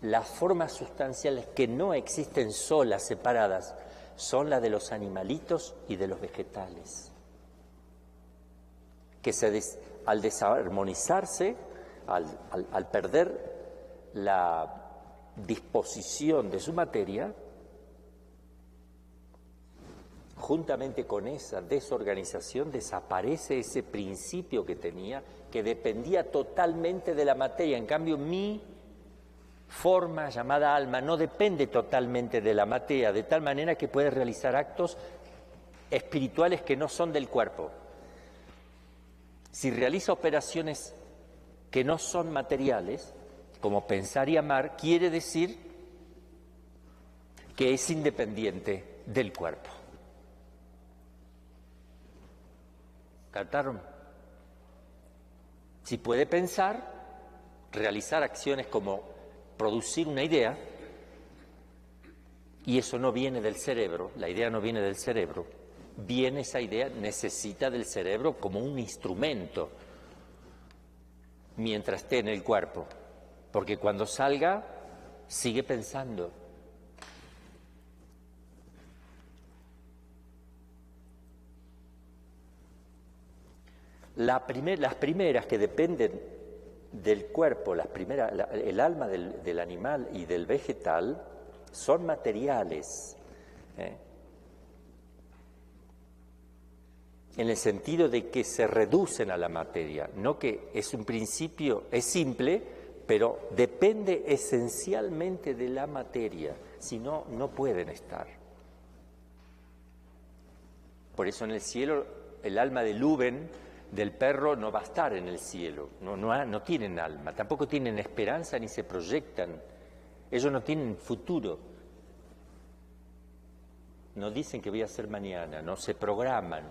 Las formas sustanciales que no existen solas, separadas, son las de los animalitos y de los vegetales. Que al desarmonizarse, al perder la disposición de su materia, juntamente con esa desorganización desaparece ese principio que tenía, que dependía totalmente de la materia. En cambio, mi forma llamada alma no depende totalmente de la materia, de tal manera que puede realizar actos espirituales que no son del cuerpo. Si realiza operaciones que no son materiales, como pensar y amar, quiere decir que es independiente del cuerpo. ¿Captaron? Si puede pensar, realizar acciones como producir una idea, y eso no viene del cerebro, la idea no viene del cerebro, viene esa idea, necesita del cerebro como un instrumento mientras esté en el cuerpo, porque cuando salga sigue pensando. Las primeras que dependen del cuerpo, el alma del animal y del vegetal, son materiales, en el sentido de que se reducen a la materia, no que es un principio, es simple, pero depende esencialmente de la materia, si no, no pueden estar. Por eso en el cielo el alma de Luben, del perro, no va a estar en el cielo, no tienen alma, tampoco tienen esperanza ni se proyectan, ellos no tienen futuro, no dicen que voy a hacer mañana, no se programan.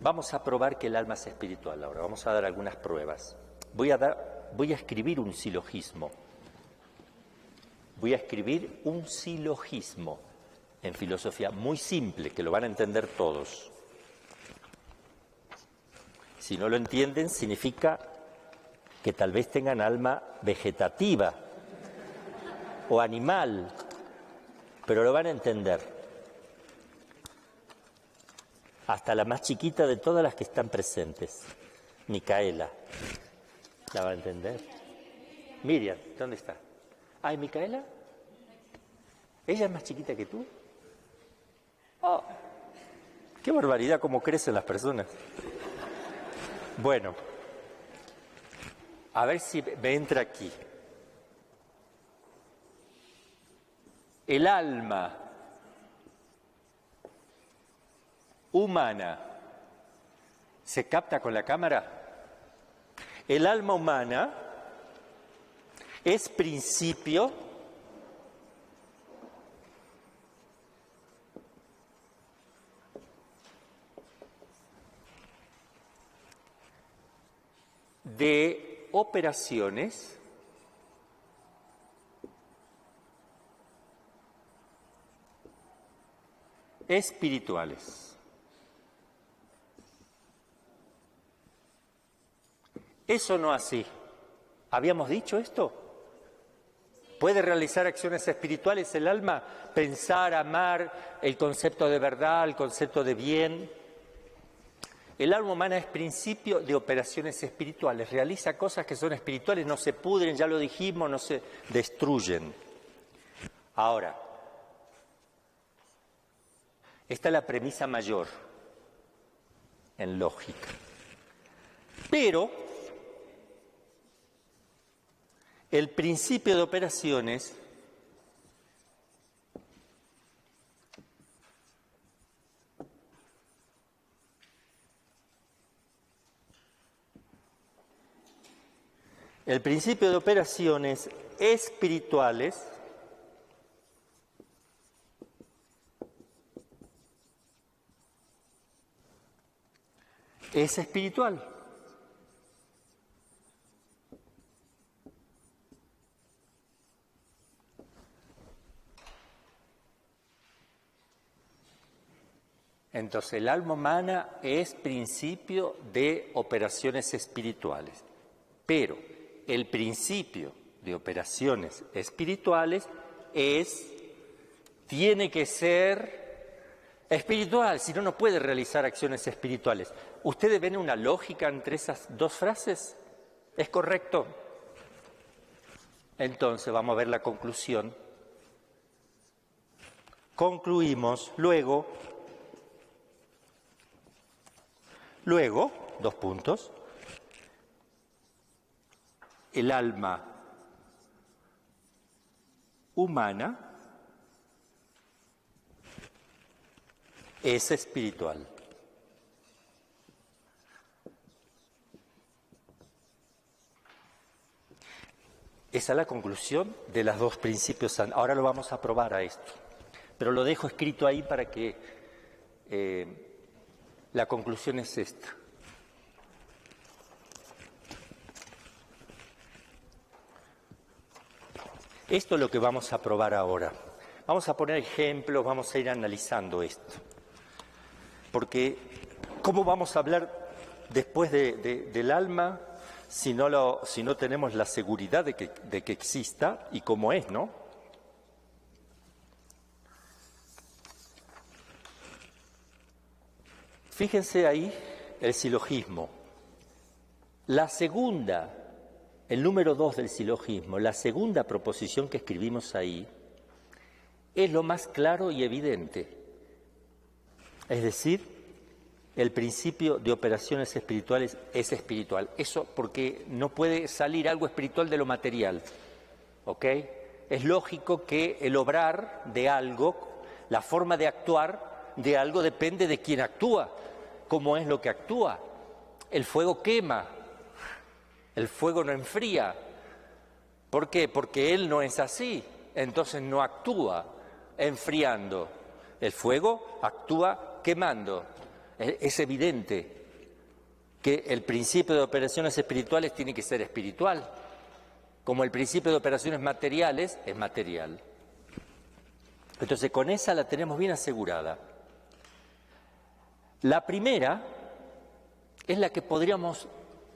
Vamos a probar que el alma es espiritual ahora, vamos a dar algunas pruebas. Voy a escribir un silogismo. Voy a escribir un silogismo en filosofía muy simple, que lo van a entender todos. Si no lo entienden, significa que tal vez tengan alma vegetativa o animal, pero lo van a entender. Hasta la más chiquita de todas las que están presentes, Micaela, la va a entender. Miriam, ¿dónde está? ¿Ah, Micaela? ¿Ella es más chiquita que tú? ¡Oh! ¡Qué barbaridad cómo crecen las personas! Bueno, a ver si me entra aquí. El alma humana, ¿se capta con la cámara? El alma humana es principio de operaciones espirituales. ¿Eso no así? ¿Habíamos dicho esto? ¿Puede realizar acciones espirituales el alma? Pensar, amar, el concepto de verdad, el concepto de bien. El alma humana es principio de operaciones espirituales, realiza cosas que son espirituales, no se pudren, ya lo dijimos, no se destruyen. Ahora, esta es la premisa mayor en lógica. Pero el principio de operaciones espirituales es espiritual. Entonces, el alma humana es principio de operaciones espirituales, pero el principio de operaciones espirituales tiene que ser espiritual, si no, no puede realizar acciones espirituales. ¿Ustedes ven una lógica entre esas dos frases? ¿Es correcto? Entonces, vamos a ver la conclusión. Concluimos luego, dos puntos, el alma humana es espiritual. Esa es la conclusión de los dos principios. Ahora lo vamos a probar a esto, pero lo dejo escrito ahí para que la conclusión es esta. Esto es lo que vamos a probar ahora. Vamos a poner ejemplos, vamos a ir analizando esto. Porque, ¿cómo vamos a hablar después del alma si no tenemos la seguridad de que exista y cómo es, ¿no? Fíjense ahí el silogismo. El número 2 del silogismo, la segunda proposición que escribimos ahí, es lo más claro y evidente. Es decir, el principio de operaciones espirituales es espiritual. Eso porque no puede salir algo espiritual de lo material. ¿Ok? Es lógico que el obrar de algo, la forma de actuar de algo depende de quién actúa, cómo es lo que actúa. El fuego quema, el fuego no enfría. ¿Por qué? Porque él no es así, entonces no actúa enfriando. El fuego actúa quemando. Es evidente que el principio de operaciones espirituales tiene que ser espiritual, como el principio de operaciones materiales es material. Entonces con esa la tenemos bien asegurada. La primera es la que podríamos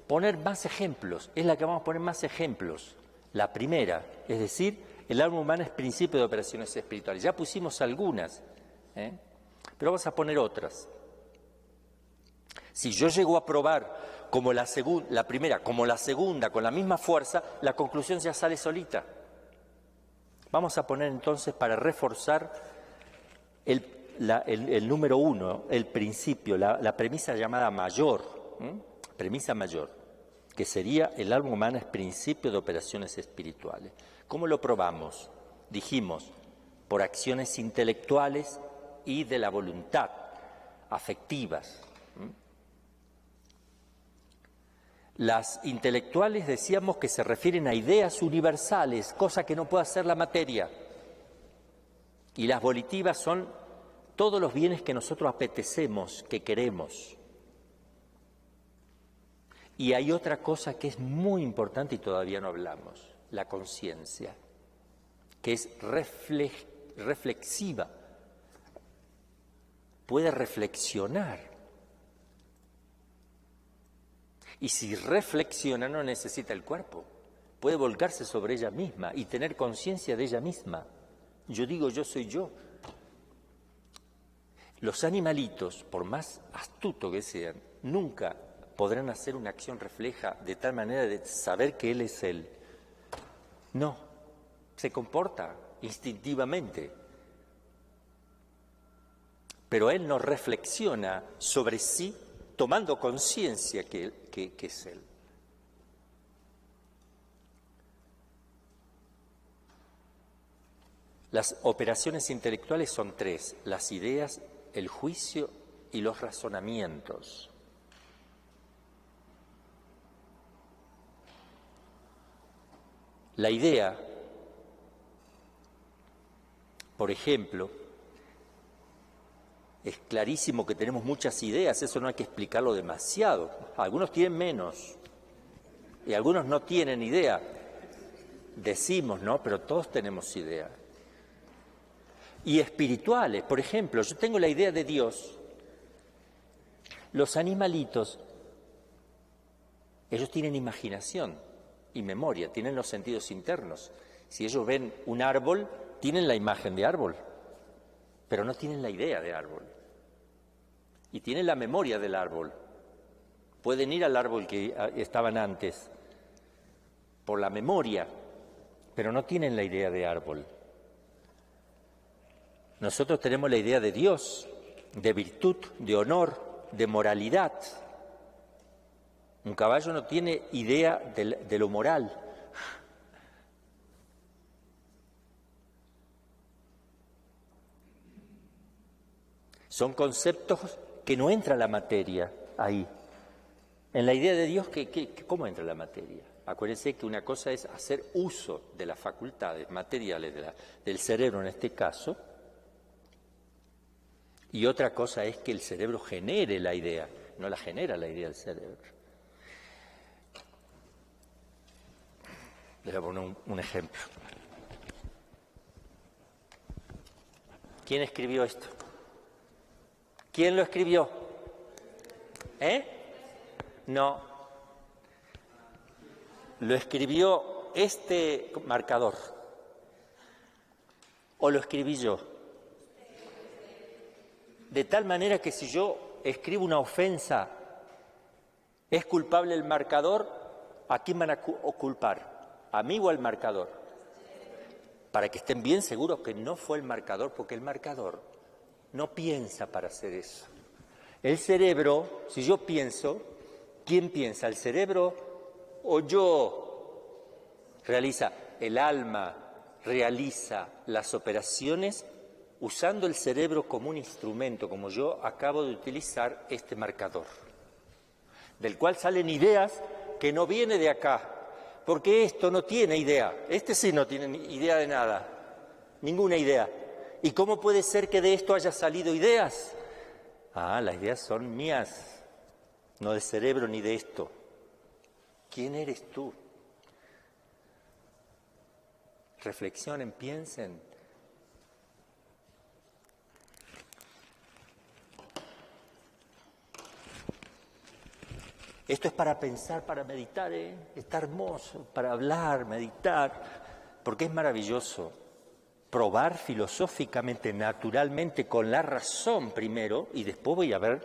poner más ejemplos, es la que vamos a poner más ejemplos. La primera, es decir, el alma humana es principio de operaciones espirituales. Ya pusimos algunas, pero vamos a poner otras. Si yo llego a probar como la primera, como la segunda, con la misma fuerza, la conclusión ya sale solita. Vamos a poner entonces, para reforzar el número 1, el principio, la premisa llamada mayor, premisa mayor, que sería el alma humana es principio de operaciones espirituales. ¿Cómo lo probamos? Dijimos, por acciones intelectuales y de la voluntad, afectivas. Las intelectuales decíamos que se refieren a ideas universales, cosa que no puede hacer la materia. Y las volitivas son todos los bienes que nosotros apetecemos, que queremos. Y hay otra cosa que es muy importante y todavía no hablamos, la conciencia, que es reflexiva, puede reflexionar. Y si reflexiona no necesita el cuerpo, puede volcarse sobre ella misma y tener conciencia de ella misma. Yo digo, yo soy yo. Los animalitos, por más astutos que sean, nunca podrán hacer una acción refleja de tal manera de saber que él es él. No, se comporta instintivamente. Pero él no reflexiona sobre sí tomando conciencia que es él. Las operaciones intelectuales son tres: las ideas, el juicio y los razonamientos. La idea, por ejemplo, es clarísimo que tenemos muchas ideas, eso no hay que explicarlo demasiado. Algunos tienen menos y algunos no tienen idea. Decimos, ¿no? Pero todos tenemos idea. Y espirituales, por ejemplo, yo tengo la idea de Dios. Los animalitos, ellos tienen imaginación y memoria, tienen los sentidos internos. Si ellos ven un árbol, tienen la imagen de árbol, pero no tienen la idea de árbol. Y tienen la memoria del árbol. Pueden ir al árbol que estaban antes por la memoria, pero no tienen la idea de árbol. Nosotros tenemos la idea de Dios, de virtud, de honor, de moralidad. Un caballo no tiene idea de lo moral. Son conceptos que no entra la materia ahí. En la idea de Dios, ¿cómo entra la materia? Acuérdense que una cosa es hacer uso de las facultades materiales del cerebro en este caso, y otra cosa es que el cerebro genere la idea, no la genera la idea del cerebro. Les voy a poner un ejemplo. ¿Quién escribió esto? ¿Quién lo escribió? No. Lo escribió este marcador. ¿O lo escribí yo? De tal manera que si yo escribo una ofensa, ¿es culpable el marcador? ¿A quién van a culpar? ¿A mí o al marcador? Para que estén bien seguros que no fue el marcador, porque el marcador no piensa para hacer eso. El cerebro, si yo pienso, ¿quién piensa? ¿El cerebro o yo? El alma realiza las operaciones usando el cerebro como un instrumento, como yo acabo de utilizar este marcador, del cual salen ideas que no viene de acá, porque esto no tiene idea, este sí no tiene idea de nada, ninguna idea. ¿Y cómo puede ser que de esto haya salido ideas? Las ideas son mías, no del cerebro ni de esto. ¿Quién eres tú? Reflexionen, piensen. Esto es para pensar, para meditar, está hermoso, para hablar, meditar, porque es maravilloso. Probar filosóficamente, naturalmente, con la razón primero, y después voy a ver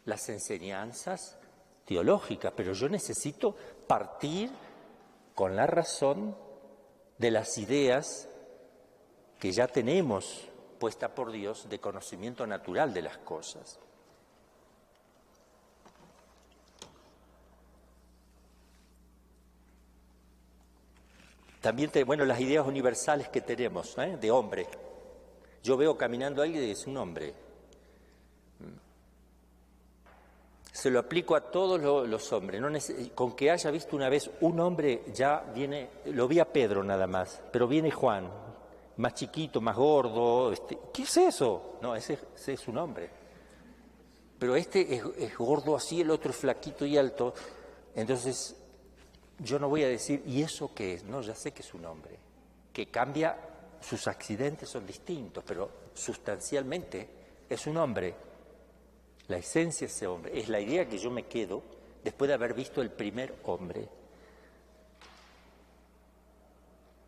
las enseñanzas teológicas, pero yo necesito partir con la razón de las ideas que ya tenemos puesta por Dios de conocimiento natural de las cosas. También, las ideas universales que tenemos, de hombre. Yo veo caminando a alguien y es un hombre. Se lo aplico a todos los hombres. Con que haya visto una vez un hombre, ya viene, lo vi a Pedro nada más, pero viene Juan, más chiquito, más gordo. ¿Qué es eso? No, ese es un hombre. Pero este es gordo así, el otro es flaquito y alto. Entonces, yo no voy a decir, ¿y eso qué es? No, ya sé que es un hombre, que cambia, sus accidentes son distintos, pero sustancialmente es un hombre. La esencia es ese hombre, es la idea que yo me quedo después de haber visto el primer hombre.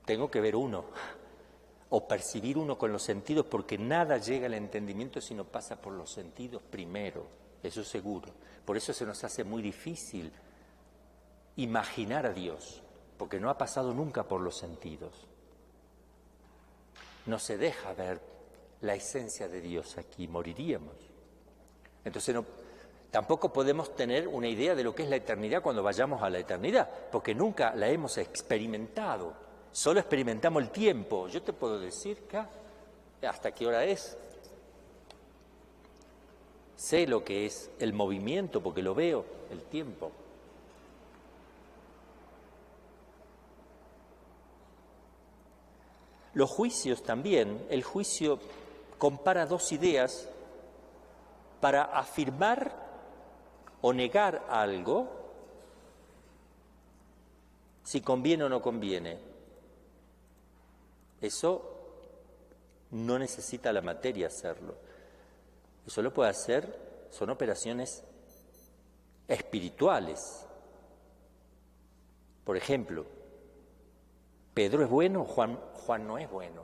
tengo que ver uno o percibir uno con los sentidos, porque nada llega al entendimiento si no pasa por los sentidos primero, eso es seguro. Por eso se nos hace muy difícil imaginar a Dios, porque no ha pasado nunca por los sentidos. No se deja ver la esencia de Dios aquí, moriríamos. Entonces tampoco podemos tener una idea de lo que es la eternidad cuando vayamos a la eternidad, porque nunca la hemos experimentado. Solo experimentamos el tiempo. Yo te puedo decir hasta qué hora es. Sé lo que es el movimiento porque lo veo, el tiempo. Los juicios también, el juicio compara dos ideas para afirmar o negar algo, si conviene o no conviene. Eso no necesita la materia hacerlo. Eso lo puede hacer, son operaciones espirituales. Por ejemplo, ¿Pedro es bueno? Juan no es bueno.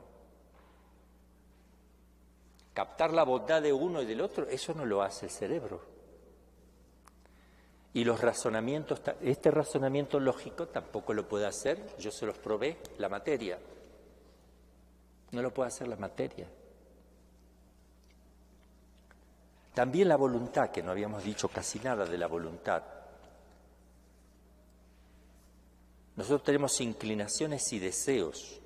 Captar la bondad de uno y del otro, eso no lo hace el cerebro. Y los razonamientos, este razonamiento lógico tampoco lo puede hacer, yo se los probé, la materia. No lo puede hacer la materia. También la voluntad, que no habíamos dicho casi nada de la voluntad. Nosotros tenemos inclinaciones y deseos.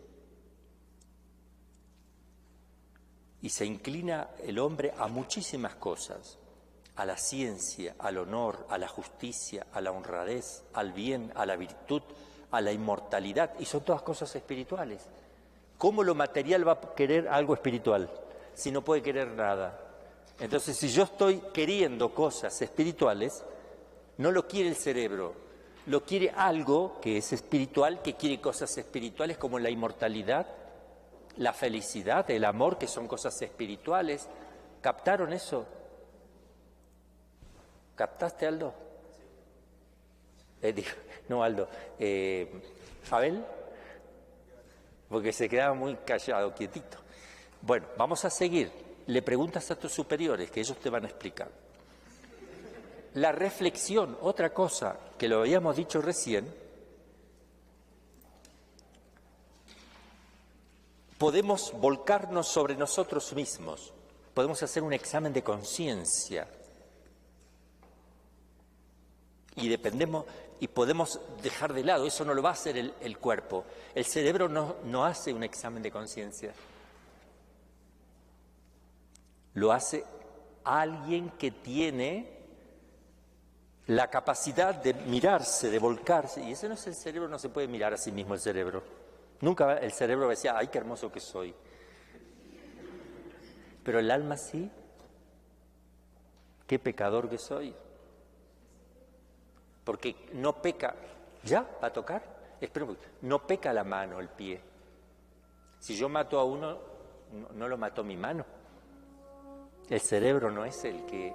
Y se inclina el hombre a muchísimas cosas. A la ciencia, al honor, a la justicia, a la honradez, al bien, a la virtud, a la inmortalidad. Y son todas cosas espirituales. ¿Cómo lo material va a querer algo espiritual si no puede querer nada? Entonces, si yo estoy queriendo cosas espirituales, no lo quiere el cerebro, lo quiere algo que es espiritual, que quiere cosas espirituales como la inmortalidad, la felicidad, el amor, que son cosas espirituales. ¿Captaron eso? ¿Captaste, Aldo? No, Aldo. ¿Abel? Porque se quedaba muy callado, quietito. Bueno, vamos a seguir. Le preguntas a tus superiores, que ellos te van a explicar. La reflexión, otra cosa que lo habíamos dicho recién, podemos volcarnos sobre nosotros mismos, podemos hacer un examen de conciencia y podemos dejar de lado, eso no lo va a hacer el cuerpo. El cerebro no hace un examen de conciencia. Lo hace alguien que tiene la capacidad de mirarse, de volcarse. Y ese no es el cerebro, no se puede mirar a sí mismo el cerebro. Nunca el cerebro decía, ¡ay, qué hermoso que soy! Pero el alma sí. ¡Qué pecador que soy! Porque no peca, ¿ya? ¿Va a tocar? Espera un poquito. No peca la mano, el pie. Si yo mato a uno, no lo mató mi mano. El cerebro no es el que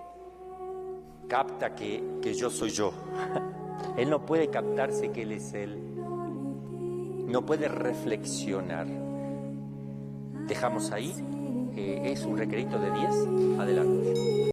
capta que yo soy yo. Él no puede captarse que él es él. No puede reflexionar. Dejamos ahí. Es un recreo de 10. Adelante.